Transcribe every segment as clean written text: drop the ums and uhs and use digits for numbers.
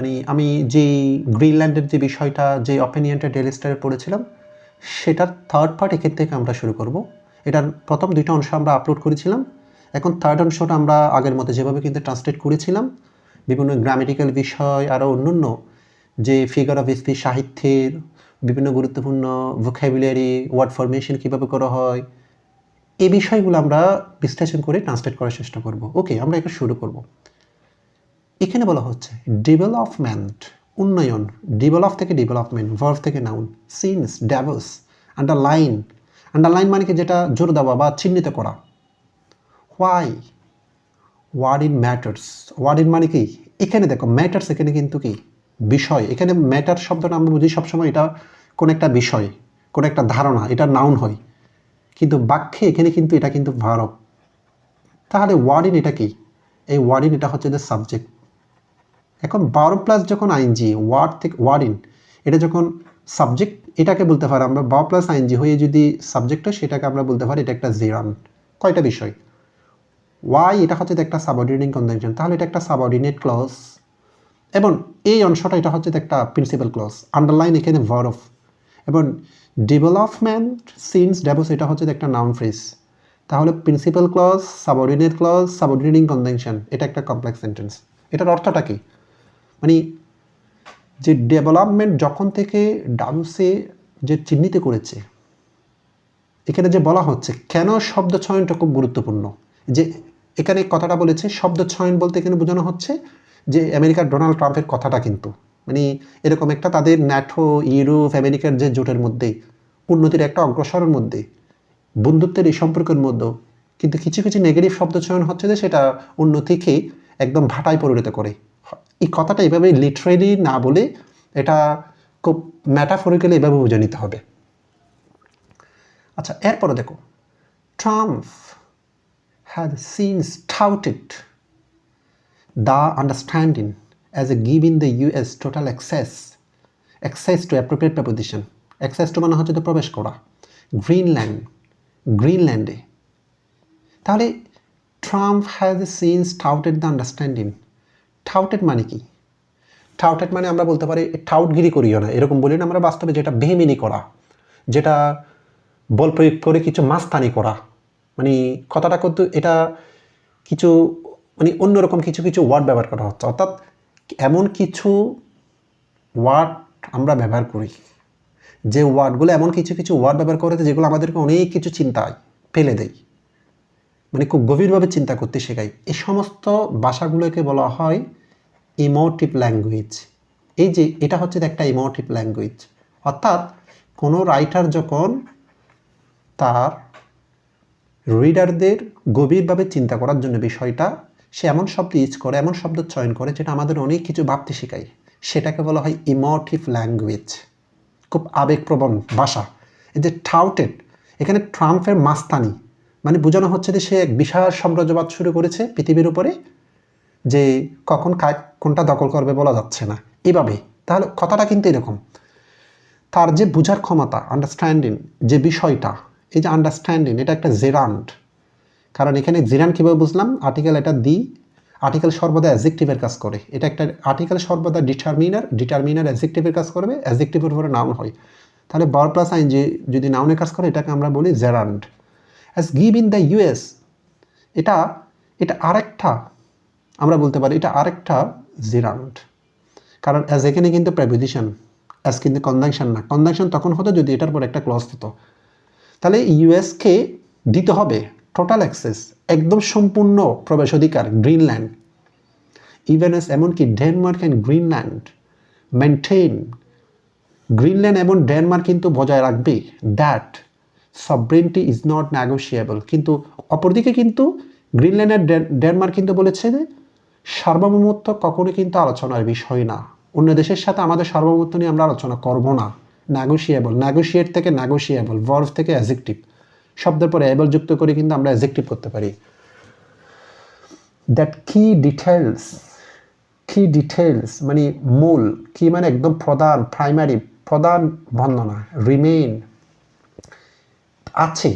মানে আমি যে গ্রিনল্যান্ডের যে বিষয়টা যে অপিনিয়নটা ডেইলি স্টারে পড়েছিলাম সেটার থার্ড পার্ট এখান থেকে আমরা শুরু করব। এটার প্রথম দুইটা অংশ আমরা আপলোড করেছিলাম, এখন থার্ড অংশটা আমরা আগের মতো যেভাবে কিন্তু ট্রান্সলেট করেছিলাম বিভিন্ন গ্রামেটিক্যাল বিষয় আরও অন্যান্য যে ফিগার অফ স্পিচ সাহিত্যের বিভিন্ন গুরুত্বপূর্ণ ভোকাবুলারি ওয়ার্ড ফরমেশন কীভাবে করা হয় এই বিষয়গুলো আমরা বিশ্লেষণ করে ট্রান্সলেট করার চেষ্টা করব। ওকে, আমরা এটা শুরু করব। এখানে বলা হচ্ছে ডেভেলপমেন্ট, উন্নয়ন, ডেভেলপ থেকে ডেভেলপমেন্ট, ভার্ভ থেকে noun, since, days, underline, underline মানে কি যেটা জোর দেওয়া বা চিহ্নিত করা। Why, word in matters, word in মানে কি এখানে দেখো ম্যাটার্স এখানে কিন্তু কি বিষয়, এখানে ম্যাটার শব্দটা আমরা বুঝি সবসময় এটা কোন একটা বিষয় কোন একটা ধারণা, এটা নাউন হয়, কিন্তু বাক্যে এখানে কিন্তু এটা কিন্তু ভার্ব। তাহলে ওয়ার্ড ইন এটা কি, এই ওয়ার্ড ইন এটা হচ্ছে যে সাবজেক্ট। এখন ভার্ব প্লাস যখন আইএনজি ওয়ার্ড থেকে ওয়ার্ড ইন এটা যখন সাবজেক্ট এটাকে বলতে পারি আমরা ভার্ব প্লাস আইএনজি হয়ে যদি সাবজেক্ট হয় সেটাকে আমরা বলতে পারি এটা একটা জিরান। কয়টা বিষয়, ওয়াই এটা হচ্ছে একটা সাবঅর্ডিনেটিং কনজাংশন, তাহলে এটা একটা সাবঅর্ডিনেট ক্লজ, এবং এই অংশটা এটা হচ্ছে একটা প্রিন্সিপাল ক্লজ, আন্ডারলাইন এখানে ভার্ব, এবং ডেভেলপমেন্ট সিন্স ডেভস এটা হচ্ছে একটা নাউন ফ্রেজ। তাহলে principal clause, subordinate clause, subordinating conjunction, এটা একটা কমপ্লেক্স সেন্টেন্স। এটার অর্থটা কি, মানে যে ডেভেলপমেন্ট যখন থেকে ডাবসে যে চিহ্নিত করেছে, এখানে যে বলা হচ্ছে কেন শব্দ চয়নটা খুব গুরুত্বপূর্ণ, যে এখানে কথাটা বলেছে শব্দ চয়ন বলতে এখানে বোঝানো হচ্ছে যে আমেরিকার ডোনাল্ড ট্রাম্পের কথাটা কিন্তু মানে এরকম একটা তাদের ন্যাটো ইউরোপ আমেরিকার যে জোটের মধ্যে উন্নতির একটা অগ্রসরের মধ্যে বন্ধুত্বের এই সম্পর্কের মধ্যে কিন্তু কিছু কিছু নেগেটিভ শব্দ চয়ন হচ্ছে যে সেটা উন্নতিকে একদম ভাটায় পরিণত করে। এই কথাটা এভাবে লিটারেলি না বলে এটা খুব ম্যাটাফরিক্যালি এভাবে বুঝে নিতে হবে। আচ্ছা, এরপরে দেখো Trump had since touted the understanding as a giving the US total access to appropriate preposition, access to মানে হচ্ছে তো প্রবেশ করা, গ্রিনল্যান্ডে। তাহলে Trump has since touted the understanding, touted মানে কি, টাউটেড মানে আমরা বলতে পারি টাউটগিরি করিও না, এরকম বলি না আমরা, বাস্তবে যেটা বেইমানি করা, যেটা বল প্রয়োগ করে কিছু মাস্তানি করা, মানে কথাটা কিন্তু এটা কিছু মানে অন্যরকম কিছু কিছু ওয়ার্ড ব্যবহার করা হচ্ছে, অর্থাৎ এমন কিছু ওয়ার্ড আমরা ব্যবহার করি যে ওয়ার্ডগুলো এমন কিছু কিছু ওয়ার্ড ব্যবহার করেছে যেগুলো আমাদেরকে অনেক কিছু চিন্তায় ফেলে দেয়, মানে খুব গভীরভাবে চিন্তা করতে শেখায়। এই সমস্ত ভাষাগুলোকে বলা হয় ইমোটিভ ল্যাঙ্গুয়েজ। এই যে এটা হচ্ছে একটা ইমোটিভ ল্যাঙ্গুয়েজ, অর্থাৎ কোনো রাইটার যখন তার রিডারদের গভীরভাবে চিন্তা করার জন্য বিষয়টা সে এমন শব্দ ইউজ করে, এমন শব্দ চয়ন করে যেটা আমাদের অনেক কিছু ভাবতে শেখায়, সেটাকে বলা হয় ইমোটিভ ল্যাঙ্গুয়েজ, খুব আবেগপ্রবণ ভাষা। এই যে টাউটেড, এখানে ট্রাম্পের মাস্তানি মানে বোঝানো হচ্ছে যে সে এক বিশাল সাম্রাজ্যবাদ শুরু করেছে পৃথিবীর উপরে, যে কখন কোনটা দখল করবে বলা যাচ্ছে না এভাবে। তাহলে কথাটা কিন্তু এরকম, তার যে বোঝার ক্ষমতা আন্ডারস্ট্যান্ডিং যে বিষয়টা, এই যে আন্ডারস্ট্যান্ডিং এটা একটা জেরান্ট, কারণ এখানে জিরান কীভাবে বুঝলাম, আর্টিকেল এটা দি, আর্টিকেল সর্বদা অ্যাডজেক্টিভের কাজ করে, এটা একটা আর্টিকেল সর্বদা ডিটারমিনার অ্যাডজেক্টিভের কাজ করবে, অ্যাডজেক্টিভের উপরে নাউন হয়, তাহলে ভার্ব প্লাস আইন যে যদি নাউনের কাজ করে এটাকে আমরা বলি gerund. As give in the US, এটা এটা আরেকটা আমরা বলতে পারি এটা আরেকটা জেরান্ট, কারণ অ্যাজ এখানে কিন্তু প্রেপোজিশন, অ্যাজ কিন্তু কনজাংশন না, কনজাংশন তখন হতো যদি এটার পর একটা ক্লজ হতো। তাহলে ইউএসকে দিতে হবে টোটাল অ্যাক্সেস, একদম সম্পূর্ণ প্রবেশ অধিকার গ্রিনল্যান্ড, ইভেন এস এমনকি Denmark and Greenland maintain, Greenland এবং ডেনমার্ক কিন্তু বজায় রাখবে that sovereignty is not negotiable, কিন্তু অপরদিকে কিন্তু গ্রিনল্যান্ড আর ডেনমার্ক কিন্তু বলেছে যে সার্বভৌমত্ব কখনো কিন্তু আলোচনার বিষয় না, অন্য দেশের সাথে আমাদের সার্বভৌমত্ব নিয়ে আমরা আলোচনা করব না। নেগোশিয়েবল, নেগোশিয়েট থেকে নেগোশিয়েবল, ভার্ব থেকে অ্যাডজেক্টিভ, শব্দের পরে এবল যুক্ত করে কিন্তু আমরা অ্যাডজেক্টিভ করতে পারি। দ্যাট কি ডিটেলস মানে মূল, কি মানে একদম প্রধান, প্রাইমারি প্রধান বর্ণনা, রিমেইন আছে,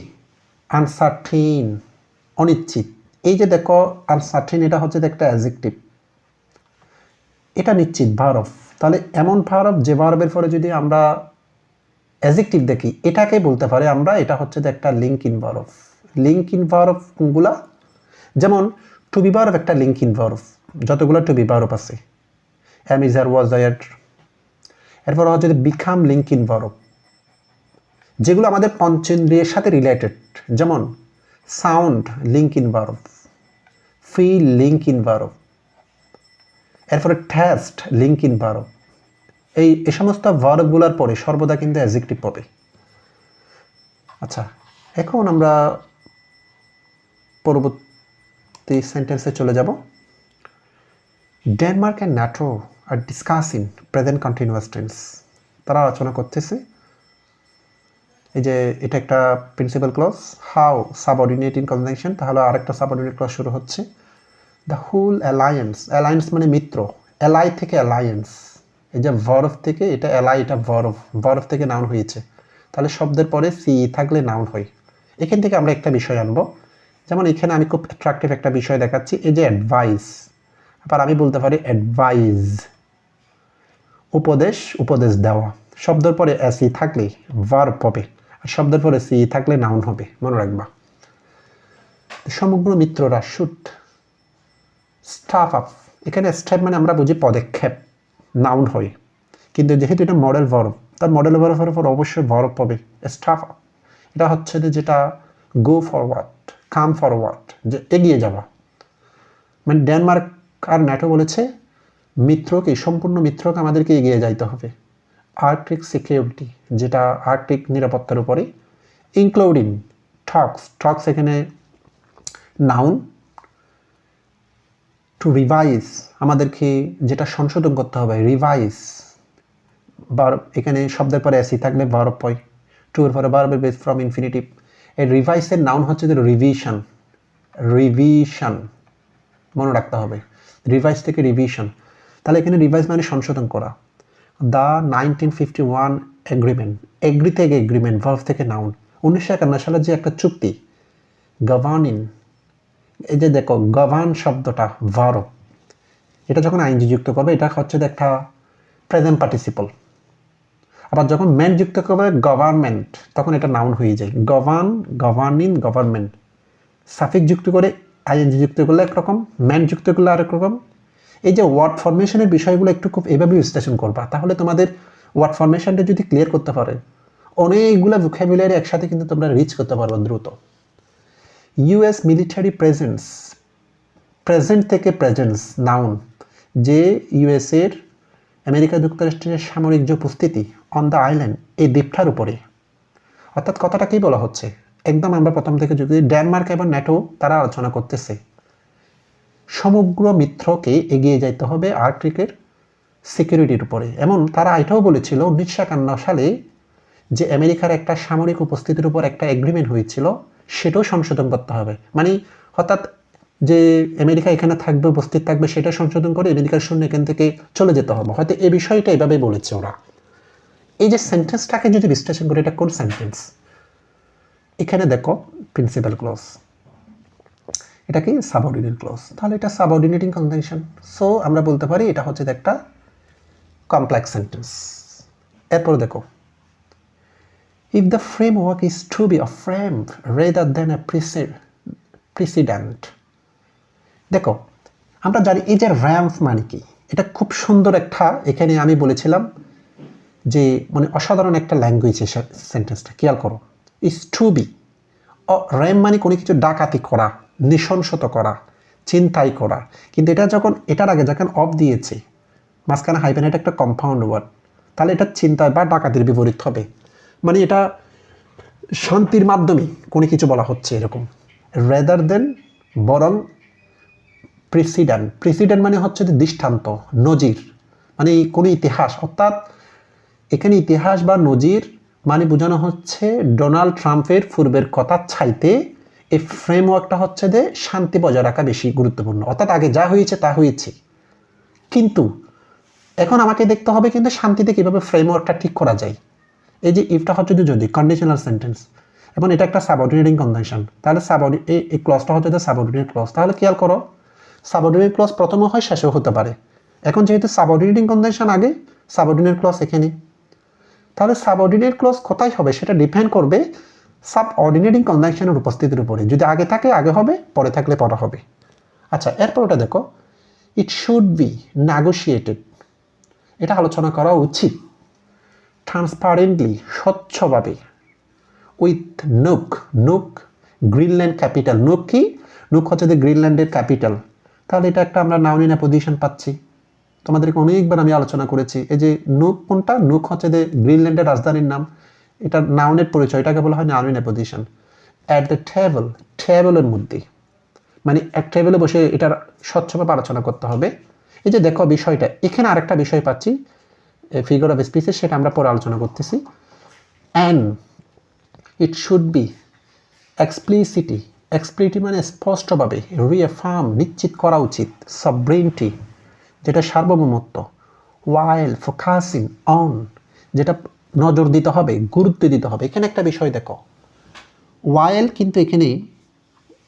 আনসার্টেন অনিশ্চিত, এই যে দেখো আনসার্টেন এটা হচ্ছে একটা অ্যাডজেক্টিভ, এটা নিশ্চিত ভার্ব। তাহলে এমন ভার্ব যে ভার্বের পরে যদি আমরা অ্যাডজেক্টিভ দেখি, এটাকে বলতে পারি আমরা এটা হচ্ছে যে একটা link in verb. Link in verb কোনগুলা? যেমন টু বি ভার্ব একটা লিঙ্ক ইন ভার্ব, যতগুলো টু বি ভার্ব আছে, এম ইজ আর ওয়াজ আর। এরপর হচ্ছে বিকাম লিঙ্ক ইন ভার্ব, যেগুলো আমাদের পঞ্চেন্দ্রিয়ের সাথে রিলেটেড, যেমন sound linking verb, feel linking verb, এরপরে টেস্ট লিঙ্ক ইন ভার্ব। এই সমস্ত ভার্বগুলোর পরে সর্বদা কিন্তু অ্যাডজেক্টিভ পাবে। আচ্ছা, এখন আমরা পরবর্তী সেন্টেন্সে চলে যাব। Denmark and NATO are discussing present continuous tense. তারা আলোচনা করতেছে, এই যে এটা একটা principal clause, how subordinating conjunction, তাহলে আরেকটা সাবঅর্ডিনেট ক্লজ শুরু হচ্ছে। দ্য হোল অ্যালায়েন্স, অ্যালায়েন্স মানে মিত্র, অ্যালাই থেকে অ্যালায়েন্স, এই যে ভার্ব থেকে এটা অ্যালাই, এটা ভার্ব, ভার্ব থেকে নাউন হয়েছে, তাহলে শব্দের পরে সি থাকলে নাউন হয়। এখান থেকে আমরা একটা বিষয় আনবো, যেমন এখানে আমি খুব অ্যাট্রাকটিভ একটা বিষয় দেখাচ্ছি, এই যে অ্যাডভাইস, আবার আমি বলতে পারি অ্যাডভাইজ, উপদেশ, উপদেশ দেওয়া। শব্দের পরে সি থাকলে ভার্ব হবে, আর শব্দের পরে সি থাকলে নাউন হবে, মনে রাখবা। সমগ্র মিত্ররা শুট স্টাফ আপ, এখানে স্টেপ মানে আমরা বুঝি পদক্ষেপ, নাউন হয়, কিন্তু যেহেতু এটা মডেল ভার্ব, তার মডেল ভার্বের উপর অবশ্যই ভার্ব পাবে। স্টাফ আপ এটা হচ্ছে যেটা গো ফরওয়ার্ড, কাম ফরওয়ার্ড, যে এগিয়ে যাওয়া। মানে ডেনমার্ক আর ন্যাটো বলেছে মিত্রকে, সম্পূর্ণ মিত্রকে আমাদেরকে এগিয়ে যাইতে হবে। আর্কটিক সিকিউরিটি, যেটা আর্কটিক নিরাপত্তার উপরে, ইনক্লুডিং টক্স, টক্স এখানে নাউন, টু রিভাইজ আমাদেরকে যেটা সংশোধন করতে হবে, রিভাইজ ভার্ব, এখানে শব্দের পরে এসি থাকলে ভার্ব হয়, টুর পরে ভার্বের বেস ফ্রম ইনফিনিটিভ। এই রিভাইসের নাউন হচ্ছে যে রিভিশন, রিভিশন মনে রাখতে হবে, রিভাইস থেকে রিভিশন, তাহলে এখানে রিভাইস মানে সংশোধন করা। দ্য 1951 এগ্রিমেন্ট, এগ্রি থেকে এগ্রিমেন্ট, ভার্ব থেকে নাউন। 1951 সালের যে একটা চুক্তি, গভর্নিং, এই যে দেখো গভর্ন শব্দটা ভার্ব, এটা যখন আইনজি যুক্ত করবে এটা হচ্ছে একটা প্রেজেন্ট পার্টিসিপল। আবার যখন ম্যান যুক্ত করবে গভর্নমেন্ট, তখন এটা নাউন হয়ে যায়, গভর্ন, গভর্নিং, গভর্নমেন্ট। সাফিক্স যুক্ত করে আইএনজি যুক্ত করলে একরকম, ম্যান যুক্ত করলে আরেক রকম। এই যে ওয়ার্ড ফরমেশনের বিষয়গুলো একটু খুব এভাবে বিশ্লেষণ করবা, তাহলে তোমাদের ওয়ার্ড ফরমেশনটা যদি ক্লিয়ার করতে পারে, অনেকগুলো ভোকাবুলারি একসাথে কিন্তু তোমরা রিচ করতে পারবে দ্রুত। ইউএস মিলিটারি প্রেজেন্স, প্রেজেন্ট থেকে প্রেজেন্স নাউন, যে ইউএসের, আমেরিকা যুক্তরাষ্ট্রের সামরিক যে উপস্থিতি অন দ্য আইল্যান্ড, এই দ্বীপটার উপরে। অর্থাৎ কথাটা কি বলা হচ্ছে, একদম আমরা প্রথম থেকে যদি ডেনমার্ক এবং ন্যাটো তারা আলোচনা করতেছে সমগ্র মিত্রকে এগিয়ে যাইতে হবে আর্কটিকের সিকিউরিটির উপরে। এমন তারা এটাও বলেছিল 1951 সালে যে আমেরিকার একটা সামরিক উপস্থিতির উপর একটা এগ্রিমেন্ট হয়েছিল, সেটাও সংশোধন করতে হবে। মানে অর্থাৎ যে আমেরিকা এখানে থাকবে, উপস্থিত থাকবে, সেটা সংশোধন করে আমেরিকার শূন্য এখান থেকে চলে যেতে হবে, হয়তো এই বিষয়টা এভাবে বলেছে ওরা। এই যে সেন্টেন্সটাকে যদি বিশ্লেষণ করে, এটা কোন সেন্টেন্স? এখানে দেখো প্রিন্সিপাল ক্লজ, এটা কি সাবঅর্ডিনেট ক্লজ, তাহলে এটা সাবঅর্ডিনেটিং কনজাংশন। সো আমরা বলতে পারি এটা হচ্ছে একটা কমপ্লেক্স সেন্টেন্স। এরপর দেখো, if the framework is to be a frame rather than a precedent, দেখো আমরা জানি এই যে র্যাম্প মানে কি, এটা খুব সুন্দর একটা, এখানে আমি বলেছিলাম যে মানে অসাধারণ একটা ল্যাঙ্গুয়েজ সেন্টেন্সটা, খেয়াল করো। ইজ টু বি, র্যাম মানে কোনো কিছু ডাকাতি করা, নৃশংসত করা, চিন্তাই করা, কিন্তু এটা যখন এটার আগে যখন অফ দিয়েছে মাঝখানে হাইফেন, এটা একটা কম্পাউন্ড ওয়ার্ড, তাহলে এটা চিন্তায় বা ডাকাতির বিপরীত হবে। মানে এটা শান্তির মাধ্যমে কোনো কিছু বলা হচ্ছে এরকম, রেদার দেন, বরং প্রেসিডেন্ট, প্রেসিডেন্ট মানে হচ্ছে যে দৃষ্টান্ত, নজির, মানে কোনো ইতিহাস। অর্থাৎ এখানে ইতিহাস বা নজির মানে বোঝানো হচ্ছে ডোনাল্ড ট্রাম্পের পূর্বের কথা চাইতে এই ফ্রেমওয়ার্কটা হচ্ছে যে শান্তি বজায় রাখা বেশি গুরুত্বপূর্ণ। অর্থাৎ আগে যা হয়েছে তা হয়েছে, কিন্তু এখন আমাকে দেখতে হবে কিন্তু শান্তিতে কীভাবে ফ্রেমওয়ার্কটা ঠিক করা যায়। এই যে ইফটা হচ্ছে যদি কন্ডিশনাল সেন্টেন্স, এবং এটা একটা সাবঅর্ডিনেটিং কনজাংশন, তাহলে এই ক্লজটা হচ্ছে যে সাবঅর্ডিনেট ক্লজ। তাহলে খেয়াল করো, সাবঅর্ডিনেট ক্লজ প্রথমও হয়, শেষেও হতে পারে। এখন যেহেতু সাবঅর্ডিনেটিং কনজাংশন আগে, সাবঅর্ডিনেট ক্লজ এখানে, তাহলে সাবঅর্ডিনেট ক্লজ কোথায় হবে সেটা ডিপেন্ড করবে সাবঅর্ডিনেটিং কনজাংশনের উপস্থিতির উপরে। যদি আগে থাকে আগে হবে, পরে থাকলে পরে হবে। আচ্ছা, এরপর ওটা দেখো, ইট শুড বি নেগোশিয়েটেড, এটা আলোচনা করা উচিত ট্রান্সপারেন্টলি, স্বচ্ছভাবে, with Nuuk, Nuuk Greenland capital. Nuuk কি? নুক হচ্ছে যে গ্রিনল্যান্ডের ক্যাপিটাল। তাহলে এটা একটা আমরা নাউন ইন এ পজিশন পাচ্ছি। তোমাদেরকে অনেকবার আমি আলোচনা করেছি, এই যে নুক কোনটা, নুক হচ্ছে যে গ্রিনল্যান্ডের রাজধানীর নাম, এটা নাউনের পরিচয়, এটাকে বলা হয় noun in a position. At the table, টেবলের মধ্যে, মানে এক টেবিলে বসে এটার স্বচ্ছভাবে আলোচনা করতে হবে। এই যে দেখো বিষয়টা, এখানে আরেকটা বিষয় পাচ্ছি ফিগার অফ স্পিচেস, সেটা আমরা পরে আলোচনা করতেছি। অ্যান্ড ইট শুড বি এক্সপ্লিসিটি, এক্সপ্লিসিটি মানে স্পষ্টভাবে, রিএফার্ম নিশ্চিত করা উচিত, সভরেইনটি যেটা সার্বভৌমত্ব, ওয়াইল ফোকাসিং অন যেটা নজর দিতে হবে, গুরুত্ব দিতে হবে। এখানে একটা বিষয় দেখো, ওয়াইল কিন্তু এখানে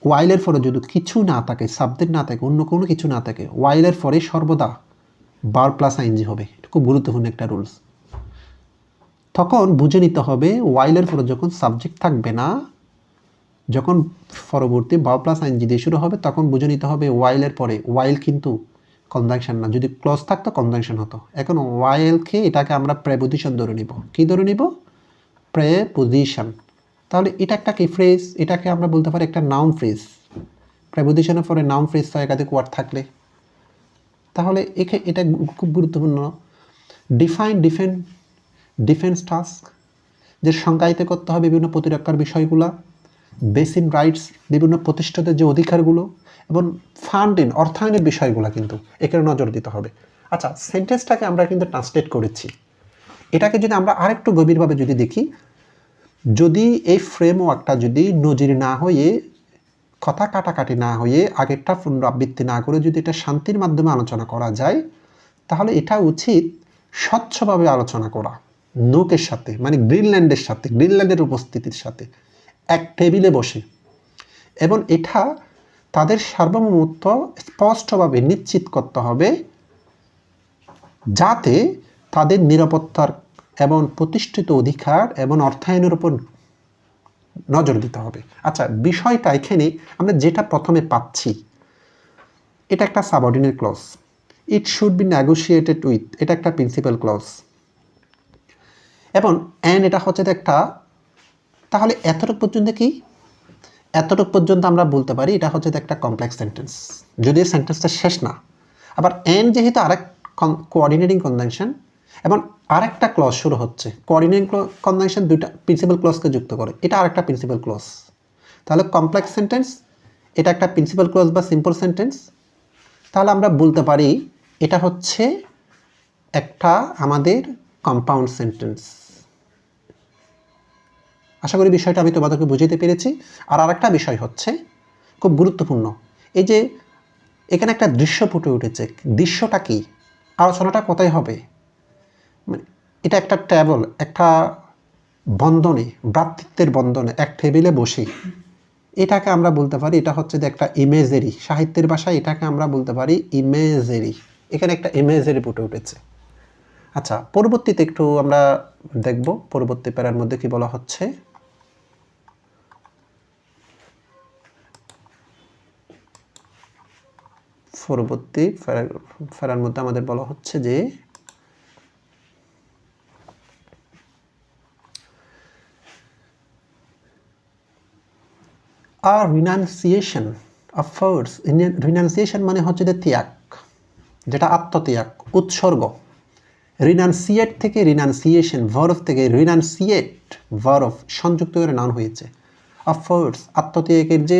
ওয়াইলের পরে যদি কিছু না থাকে, সাবজেক্ট না থাকে, অন্য কোনো কিছু না থাকে, ওয়াইলের পরে সর্বদা ভার্ব প্লাস আইএনজি হবে। এটা খুব গুরুত্বপূর্ণ একটা রুলস। তখন বুঝে নিতে হবে ওয়াইলের পরে যখন সাবজেক্ট থাকবে না, যখন পরবর্তী ভার্ব প্লাস আইএনজি দিয়ে শুরু হবে, তখন বুঝে নিতে হবে ওয়াইলের পরে, ওয়াইল কিন্তু কনজাংশন না, যদি ক্লজ থাকতো কনজাংশন হতো। এখন ওয়াইলকে এটাকে আমরা প্রেপোজিশন ধরে নিব। কি ধরে নিব? প্রেপোজিশন। তাহলে এটা একটা কি ফ্রেজ, এটাকে আমরা বলতে পারি একটা নাউন ফ্রেজ। প্রেপোজিশনের পরে নাউন ফ্রেজ হয় একাধিক ওয়ার্ড থাকলে। তাহলে এটা খুব গুরুত্বপূর্ণ। ডিফেন্স টাস্ক, যে সংজ্ঞায়িত করতে হবে বিভিন্ন প্রতিরক্ষার বিষয়গুলো, বেসিক রাইটস বিভিন্ন প্রতিষ্ঠানের যে অধিকারগুলো, এবং ফান্ডিং অর্থায়নের বিষয়গুলো কিন্তু এখানে নজর দিতে হবে। আচ্ছা, সেন্টেন্সটাকে আমরা কিন্তু ট্রান্সলেট করেছি। এটাকে যদি আমরা আরেকটু গভীরভাবে যদি দেখি, যদি এই ফ্রেমওয়ার্কটা যদি নজির না হয়ে, কথা কাটাকাটি না হয়ে, আগেরটা পুনরাবৃত্তি না করে যদি এটা শান্তির মাধ্যমে আলোচনা করা যায়, তাহলে এটা উচিত স্বচ্ছভাবে আলোচনা করা নুকের সাথে, মানে গ্রিনল্যান্ডের সাথে, গ্রিনল্যান্ডের উপস্থিতির সাথে এক টেবিলে বসে, এবং এটা তাদের সার্বভৌমত্ব স্পষ্টভাবে নিশ্চিত করতে হবে, যাতে তাদের নিরাপত্তার এবং প্রতিষ্ঠিত অধিকার এবং অর্থায়নের উপর নজর দিতে হবে। আচ্ছা, বিষয়টা এখানে আমরা যেটা প্রথমে পাচ্ছি, এটা একটা subordinate clause. It should be negotiated with, এটা একটা প্রিন্সিপাল ক্লজ, এবং অ্যান্ড এটা হচ্ছে একটা, তাহলে এতটুকু পর্যন্ত কি, এতটুকু পর্যন্ত আমরা বলতে পারি এটা হচ্ছে একটা কমপ্লেক্স সেন্টেন্স, যদি সেন্টেন্সটা শেষ না। আবার অ্যান্ড যেহেতু আরেক কোঅর্ডিনেটিং কনজাংশন, এবং আরেকটা ক্লজ শুরু হচ্ছে, কোঅর্ডিনেটিং কনজাংশন দুইটা প্রিন্সিপাল ক্লজকে যুক্ত করে, এটা আরেকটা প্রিন্সিপাল ক্লজ। তাহলে কমপ্লেক্স সেন্টেন্স, এটা একটা প্রিন্সিপাল ক্লজ বা সিম্পল সেন্টেন্স। তাহলে আমরা বলতে পারি এটা হচ্ছে একটা আমাদের কম্পাউন্ড সেন্টেন্স। আশা করি বিষয়টা আমি তোমাদেরকে বুঝাতে পেরেছি। আর আরেকটা বিষয় হচ্ছে খুব গুরুত্বপূর্ণ, এই যে এখানে একটা দৃশ্য ফুটে উঠেছে, দৃশ্যটা কি, আলোচনাটা কোথায় হবে, মানে এটা একটা টেবল, একটা বন্ধনে, ভ্রাতৃত্বের বন্ধনে এক টেবিলে বসে, এটাকে আমরা বলতে পারি এটা হচ্ছে যে একটা ইমেজারি, সাহিত্যের ভাষায় এটাকে আমরা বলতে পারি ইমেজারি। এখানে একটা ইমেজারি ফুটে উঠেছে। আচ্ছা, পরবর্তীতে একটু আমরা দেখব পরবর্তী প্যারার মধ্যে কি বলা হচ্ছে। পরবর্তী প্যারার মধ্যে আমাদের বলা হচ্ছে যে আর রিনাউন্সিয়েশন অফ ফোর্স, রিনাউন্সিয়েশন মানে হচ্ছে যে ত্যাগ, যেটা আত্মত্যাগ, উৎসর্গ। রিনাউন্সিয়েট থেকে রিনাউন্সিয়েশন, ভার্ব থেকে রিনাউন্সিয়েট, ভার্ব সংযুক্ত করে নাউন হয়েছে। অফ ফোর্স, আত্মত্যাগের যে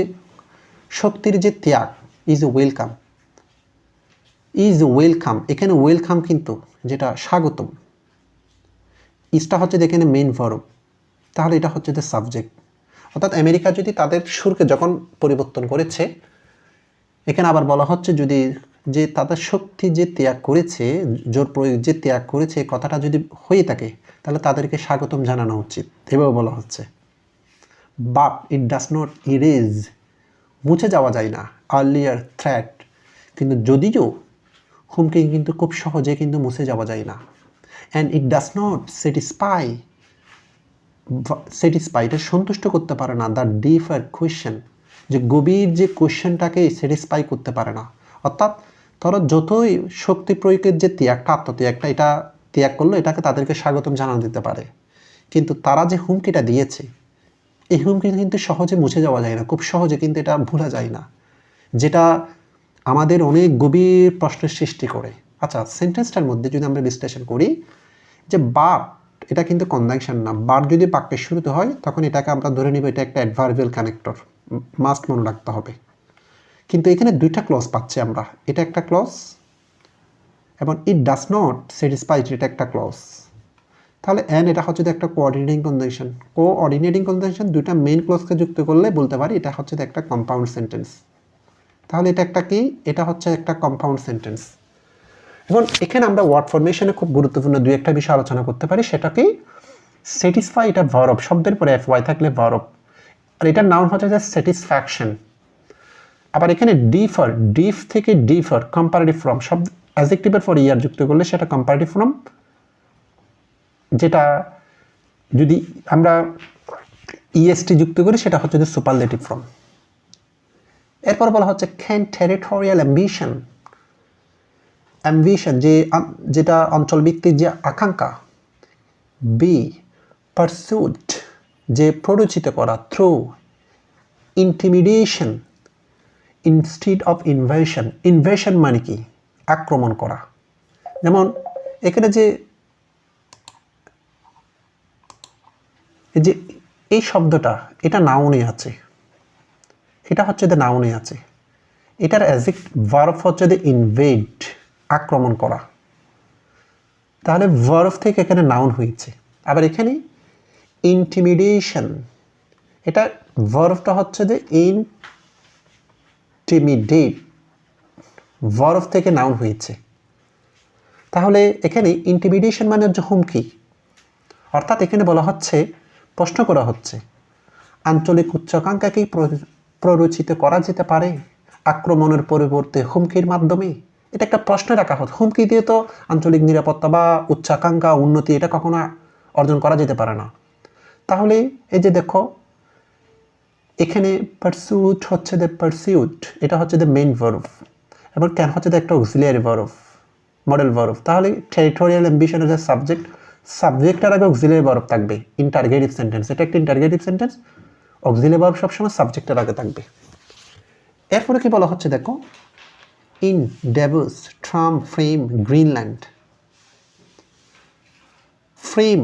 শক্তির যে ত্যাগ, ইজ ওয়েলকাম, ইজ ওয়েলকাম। এখানে ওয়েলকাম কিন্তু যেটা স্বাগতম, ইজটা হচ্ছে এখানে মেইন ভার্ব, তাহলে এটা হচ্ছে যে সাবজেক্ট। অর্থাৎ আমেরিকা যদি তাদের সুরকে যখন পরিবর্তন করেছে, এখানে আবার বলা হচ্ছে যদি যে তাদের শক্তি যে ত্যাগ করেছে, জোর প্রয়োগ যে ত্যাগ করেছে, কথাটা যদি হয়ে থাকে, তাহলে তাদেরকে স্বাগতম জানানো উচিত, এভাবে বলা হচ্ছে। But it does not erase, মুছে যাওয়া যায় না, আর্লিয়ার থ্রেট, কিন্তু যদিও হুমকি কিন্তু খুব সহজে কিন্তু মুছে যাওয়া যায় না। And it does not satisfy, এটা সন্তুষ্ট করতে পারে না দ্য ডিপার কোয়েশ্চেন, যে গভীর যে কোয়েশ্চেনটাকে স্যাটিসফাই করতে পারে না। অর্থাৎ ধরো যতই শক্তি প্রয়োগের যে ত্যাগটা, আত্মত্যাগটা, এটা ত্যাগ করলো, এটাকে তাদেরকে স্বাগতম জানানো দিতে পারে, কিন্তু তারা যে হুমকিটা দিয়েছে, এই হুমকি কিন্তু সহজে মুছে যাওয়া যায় না, খুব সহজে কিন্তু এটা ভোলা যায় না, যেটা আমাদের অনেক গভীর প্রশ্নের সৃষ্টি করে। আচ্ছা, সেন্টেন্সটার মধ্যে যদি আমরা বিশ্লেষণ করি, যে বাট, এটা কিন্তু কনজাংশন না। বাট যদি বাক্যের শুরুতে হয় তখন এটাকে আমরা ধরে নিব এটা একটা অ্যাডভার্বিয়াল কানেক্টর, মাস্ট মনে রাখতে হবে। কিন্তু এখানে দুইটা ক্লজ পাচ্ছি আমরা, এটা একটা ক্লজ এবং ইট ডাজ নট স্যাটিসফাই, এটা একটা ক্লজ। তাহলে অ্যান্ড এটা হচ্ছে একটা কোঅর্ডিনেটিং কনজাংশন। কোঅর্ডিনেটিং কনজাংশন দুইটা মেইন ক্লজকে যুক্ত করলে বলতে পারি এটা হচ্ছে একটা কম্পাউন্ড সেন্টেন্স। তাহলে এটা একটা কি? এটা হচ্ছে একটা কম্পাউন্ড সেন্টেন্স। এখন এখানে আমরা ওয়ার্ড ফরমেশনে খুব গুরুত্বপূর্ণ দুই একটা বিষয় আলোচনা করতে পারি, সেটা কি? স্যাটিসফাই, এটা ভার্ব, শব্দের পরে FY থাকলে ভার্ব, আর এটার নাউন হচ্ছে যে স্যাটিসফ্যাকশন। আবার এখানে ডিফ থেকে ডিফার, কম্পারেটিভ ফ্রম, শব্দ অ্যাডজেক্টিভের পরে ইয়ার যুক্ত করলে সেটা কম্পারেটিভ ফ্রম, যেটা যদি আমরা EST যুক্ত করি সেটা হচ্ছে যে সুপারলেটিভ ফ্রম। এরপর বলা হচ্ছে ক্যান টেরিটোরিয়াল অ্যাম্বিশন, যেটা অঞ্চলভিত্তিক যে আকাঙ্ক্ষা, বি পারসুট, যে প্ররোচিত করা, through intimidation instead of invasion মানে কি? আক্রমণ করা। যেমন এখানে যে এই শব্দটা, এটা নাউনে আছে, এটা হচ্ছে যে নাউনে আছে, এটার ভার্ব হচ্ছে যে ইনভেড, আক্রমণ করা। তাহলে ভার্ব থেকে এখানে নাউন হয়েছে। আবার এখানে ইন্টিমিডেশন, এটা ভার্বটা হচ্ছে যে ইন্টিমিডেট, ভার্ব থেকে নাউন হয়েছে। তাহলে এখানে ইন্টিমিডেশন মানে হচ্ছে হুমকি। অর্থাৎ এখানে বলা হচ্ছে, প্রশ্ন করা হচ্ছে, আঞ্চলিক উচ্চাকাঙ্ক্ষাকেই প্ররোচিত করা যেতে পারে আক্রমণের পরিবর্তে হুমকির মাধ্যমে। এটা একটা প্রশ্ন রাখা হচ্ছে। হুমকি দিয়ে তো আঞ্চলিক নিরাপত্তা বা উচ্চাকাঙ্ক্ষা, উন্নতি, এটা কখনো অর্জন করা যেতে পারে না। তাহলে এই যে দেখো এখানে পারসুট হচ্ছে দ্য পারসিউট, এটা হচ্ছে দ্য মেইন ভার্ব, এবং ক্যান হচ্ছে দ্য একটা অক্সিলিয়ারি ভার্ব, মডেল ভার্ব। তাহলে টেরিটোরিয়াল অ্যাম্বিশনের যে সাবজেক্টের আগে অক্সিলিয়ারি ভার্ব থাকবে। ইন্টারগেটিভ সেন্টেন্স, এটা একটা ইন্টারগেটিভ সেন্টেন্স, অক্সিলিয়ারি ভার্ব সবসময় সাবজেক্টের আগে থাকবে। এরপরে কি বলা হচ্ছে দেখো, in Davos Trump frame Greenland. Frame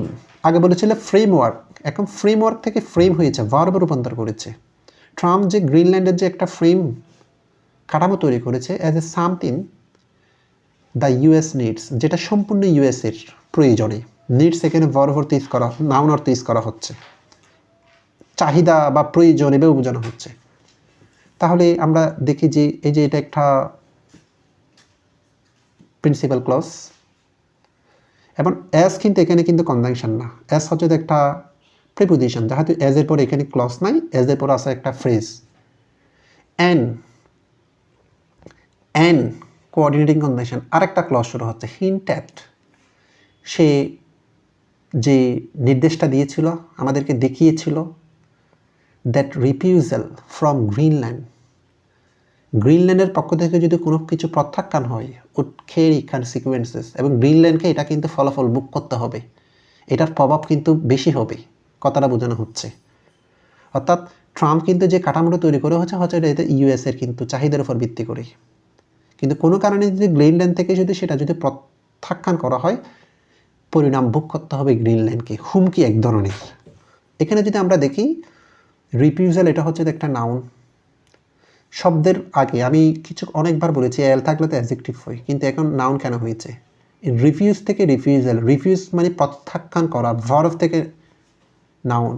আগে বলেছিল ফ্রেমওয়ার্ক, এখন ফ্রেমওয়ার্ক থেকে ফ্রেম হয়েছে, ভার্বে রূপান্তর করেছে। ট্রাম্প যে গ্রিনল্যান্ডের যে একটা ফ্রেম কাঠামো তৈরি করেছে, as a something the US needs, যেটা সম্পূর্ণ US-এর প্রয়োজনে। নিডস এখানে ভার্ব অর্থ ইউজ করা, নাউন অর্থ ইউজ করা হচ্ছে, চাহিদা বা প্রয়োজন এভাবে বোঝানো হচ্ছে। তাহলে আমরা দেখি যে এই যে এটা একটা প্রিন্সিপাল ক্লজ, এবং অ্যাজ কিন্তু এখানে কিন্তু কনজাংশন না, অ্যাজ হচ্ছে একটা প্রিপোজিশন, যেহেতু অ্যাজ এর পরে এখানে ক্লজ নাই, অ্যাজ এর পরে আছে একটা ফ্রেজ। অ্যান কোঅর্ডিনেটিং কনজাংশন, আরেকটা ক্লজ শুরু হচ্ছে, হিন্ট অ্যাট, সে যে নির্দেশটা দিয়েছিল, আমাদেরকে দেখিয়েছিল, দ্যাট রিফিউজাল ফ্রম গ্রিনল্যান্ডের পক্ষ থেকে যদি কোনো কিছু প্রত্যাখ্যান হয়, উড ক্যারি কনসিকুয়েন্সেস, এবং গ্রিনল্যান্ডকে এটা কিন্তু ফলাফল ভোগ করতে হবে, এটার প্রভাব কিন্তু বেশি হবে, কথাটা বোঝানো হচ্ছে। অর্থাৎ ট্রাম্প কিন্তু যে কাঠামোটা তৈরি করে হচ্ছে এটা US-এর কিন্তু চাহিদার উপর ভিত্তি করে, কিন্তু কোনো কারণে যদি গ্রিনল্যান্ড থেকে যদি সেটা যদি প্রত্যাখ্যান করা হয়, পরিণাম ভোগ করতে হবে গ্রিনল্যান্ডকে, হুমকি এক ধরনের। এখানে যদি আমরা দেখি রিফিউজাল, এটা হচ্ছে একটা নাউন, শব্দের আগে আমি অনেকবার বলেছি এল থাকলে তো অ্যাডজেক্টিভ হয়, কিন্তু এখন নাউন কেন হয়েছে? রিফিউজ থেকে রিফিউজাল, রিফিউজ মানে প্রত্যাখ্যান করা, ভার্ব থেকে নাউন,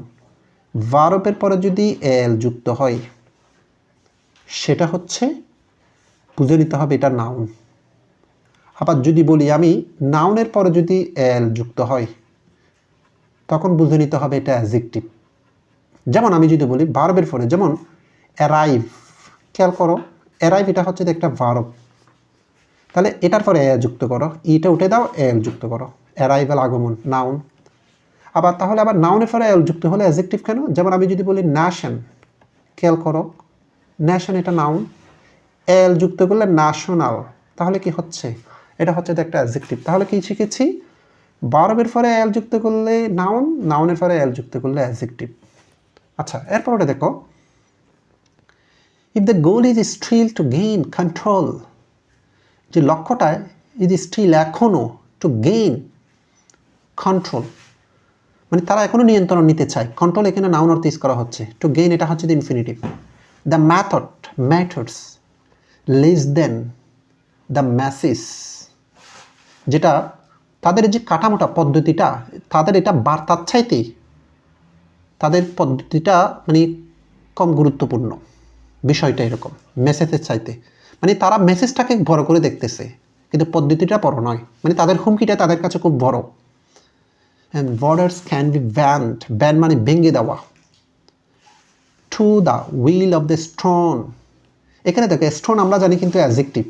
ভার্বের পরে যদি এল যুক্ত হয় সেটা হচ্ছে বুঝে নিতে হবে এটা নাউন। আবার যদি বলি আমি নাউনের পরে যদি এল যুক্ত হয় তখন বুঝে নিতে হবে এটা অ্যাডজেক্টিভ। যেমন আমি যদি বলি ভার্বের পরে, যেমন অ্যারাইভ, খেয়াল করো অ্যারাইভ, এটা হচ্ছে একটা ভার্ব, তাহলে এটার পরে এ যুক্ত করো, ইটা উঠে দাও, এল যুক্ত করো, অ্যারাইভাল আগমন নাউন। আবার তাহলে আবার নাউনের পরে এল যুক্ত হলে অ্যাডজেক্টিভ কেন? যেমন আমি যদি বলি ন্যাশন, খেয়াল করো ন্যাশন এটা নাউন, এল যুক্ত করলে ন্যাশনাল, তাহলে কি হচ্ছে? এটা হচ্ছে একটা অ্যাডজেক্টিভ। তাহলে কি শিখেছি? ভার্বের পরে এল যুক্ত করলে নাউন, নাউনের পরে এল যুক্ত করলে অ্যাডজেক্টিভ। আচ্ছা, এরপর ওটা দেখো, if the goal is still to gain control, যে লক্ষ্যটায় ইজ স্টিল এখনও টু গেইন কন্ট্রোল, মানে তারা এখনও নিয়ন্ত্রণ নিতে চায়। কন্ট্রোল এখানে নাউন অর্থ ইউজ করা হচ্ছে, টু গেইন এটা হচ্ছে the infinitive. The method matters less than the message, যেটা তাদের যে কাঠামোটা পদ্ধতিটা, তাদের এটা বার্তার চাইতে তাদের পদ্ধতিটা মানে কম গুরুত্বপূর্ণ, বিষয়টা এরকম মেসেজের চাইতে, মানে তারা মেসেজটাকে বড় করে দেখতেছে কিন্তু পদ্ধতিটা বড় নয়, মানে তাদের হুমকিটা তাদের কাছে খুব বড়। And borders can be band, band মানে ভেঙে দেওয়া, to the will of the stone. এখানে দেখো স্টোন আমরা জানি কিন্তু অ্যাডজেক্টিভ,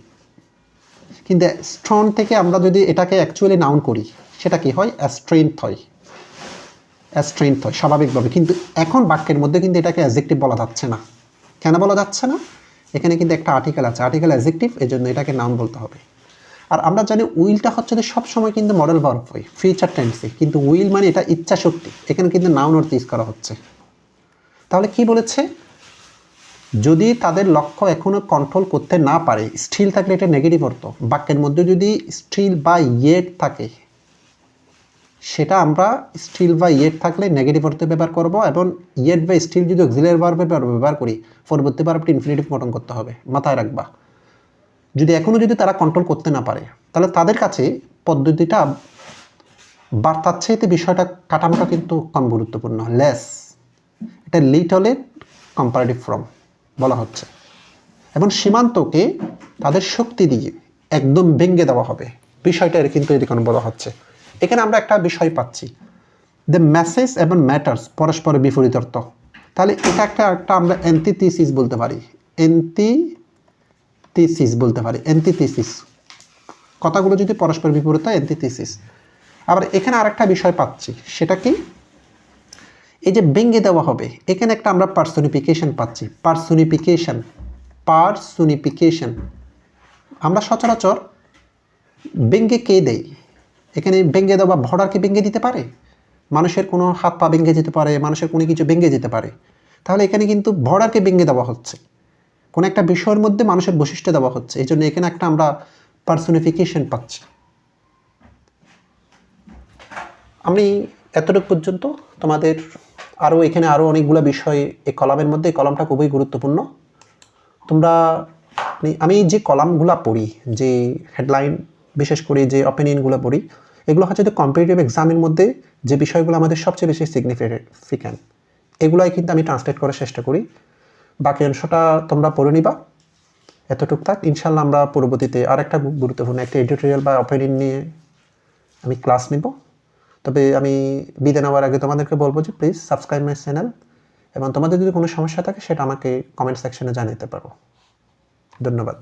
কিন্তু স্টোন থেকে আমরা যদি এটাকে অ্যাকচুয়ালি নাউন করি সেটা কি হয়? স্ট্রেংথ হয়, স্ট্রেংথ হয় স্বাভাবিকভাবে। কিন্তু এখন বাক্যের মধ্যে কিন্তু এটাকে অ্যাডজেক্টিভ বলা যাচ্ছে না। কেন বলা যাচ্ছে না? এখানে কিন্তু একটা আর্টিকেল আছে, আর্টিকেল অ্যাডজেক্টিভ, এই জন্য এটাকে নাউন বলতে হবে। আর আমরা জানি উইলটা হচ্ছে যে সবসময় কিন্তু মডেল ভার্ব হয় ফিউচার টেন্সে, কিন্তু উইল মানে এটা ইচ্ছা শক্তি, এখানে কিন্তু নাউন অর্থ ইউজ করা হচ্ছে। তাহলে কি বলেছে? যদি তাদের লক্ষ্য এখনও কন্ট্রোল করতে না পারে, স্টিল থাকলে এটা নেগেটিভ অর্থ। বাক্যের মধ্যে যদি স্টিল বা ইয়েট থাকে, সেটা আমরা স্টিল বা ইয়েট থাকলে নেগেটিভ অর্থে ব্যবহার করব, এবং ইয়েট বা স্টিল যদি অক্সিলারি ভার্বে ব্যবহার করি, পরবর্তী ভার্বটি ইনফিনিটিভ গঠন করতে হবে, মাথায় রাখবা। যদি এখনও যদি তারা কন্ট্রোল করতে না পারে, তাহলে তাদের কাছে পদ্ধতিটা বার্তার চাইতে বিষয়টা কাঠামোটা কিন্তু কম গুরুত্বপূর্ণ, লেস। এটা লিটলের কম্পারেটিভ ফর্ম বলা হচ্ছে। এবং সীমান্তকে তাদের শক্তি দিয়ে একদম ভেঙে দেওয়া হবে, বিষয়টা কিন্তু এরকম বলা হচ্ছে। এখানে আমরা একটা বিষয় পাচ্ছি, দ্য মেসেজ এবং ম্যাটার্স পরস্পরের বিপরীত অর্থ। তাহলে এটা একটা আমরা অ্যান্টিথিসিস বলতে পারি, অ্যান্টিথিসিস বলতে পারি, অ্যান্টিথিসিস। কথাগুলো যদি পরস্পর বিপরীত হয় অ্যান্টিথিসিস। আবার এখানে আরেকটা বিষয় পাচ্ছি, সেটা কি? এই যে ভেঙে দেওয়া হবে, এখানে একটা আমরা পার্সোনিফিকেশন পাচ্ছি, পার্সোনিফিকেশন। আমরা সচরাচর ভেঙে কে দেই? এখানে ভেঙে দেওয়া ভর্ডারকে ভেঙে দিতে পারে, মানুষের কোনো হাত পা ভেঙে যেতে পারে, মানুষের কোনো কিছু ভেঙে যেতে পারে। তাহলে এখানে কিন্তু ভর্ডারকে ভেঙে দেওয়া হচ্ছে, কোনো একটা বিষয়ের মধ্যে মানুষের বৈশিষ্ট্য দেওয়া হচ্ছে, এই জন্য এখানে একটা আমরা পার্সোনিফিকেশন পাচ্ছি। আমি এতটুকু পর্যন্ত। তোমাদের এখানে আরও অনেকগুলো বিষয় এই কলামের মধ্যে, এই কলামটা খুবই গুরুত্বপূর্ণ। তোমরা আমি যে কলামগুলো পড়ি, যে হেডলাইন বিশেষ করে যে অপিনিয়নগুলো পড়ি, এগুলো হচ্ছে কম্পিটিটিভ এক্সামের মধ্যে যে বিষয়গুলো আমাদের সবচেয়ে বেশি সিগনিফিক্যান্ট, এগুলোই কিন্তু আমি ট্রান্সলেট করার চেষ্টা করি। বাকি অংশটা তোমরা পড়ে নিবা, এতটুকু থাক। ইনশাল্লাহ আমরা পরবর্তীতে আরেকটা গুরুত্বপূর্ণ একটা এডিটোরিয়াল বা অপিনিয়ন নিয়ে আমি ক্লাস নিব। তবে আমি বিদায় নেওয়ার আগে তোমাদেরকে বলবো যে প্লিজ সাবস্ক্রাইব মাই চ্যানেল, এবং তোমাদের যদি কোনো সমস্যা থাকে সেটা আমাকে কমেন্ট সেকশনে জানাতে পারো। ধন্যবাদ।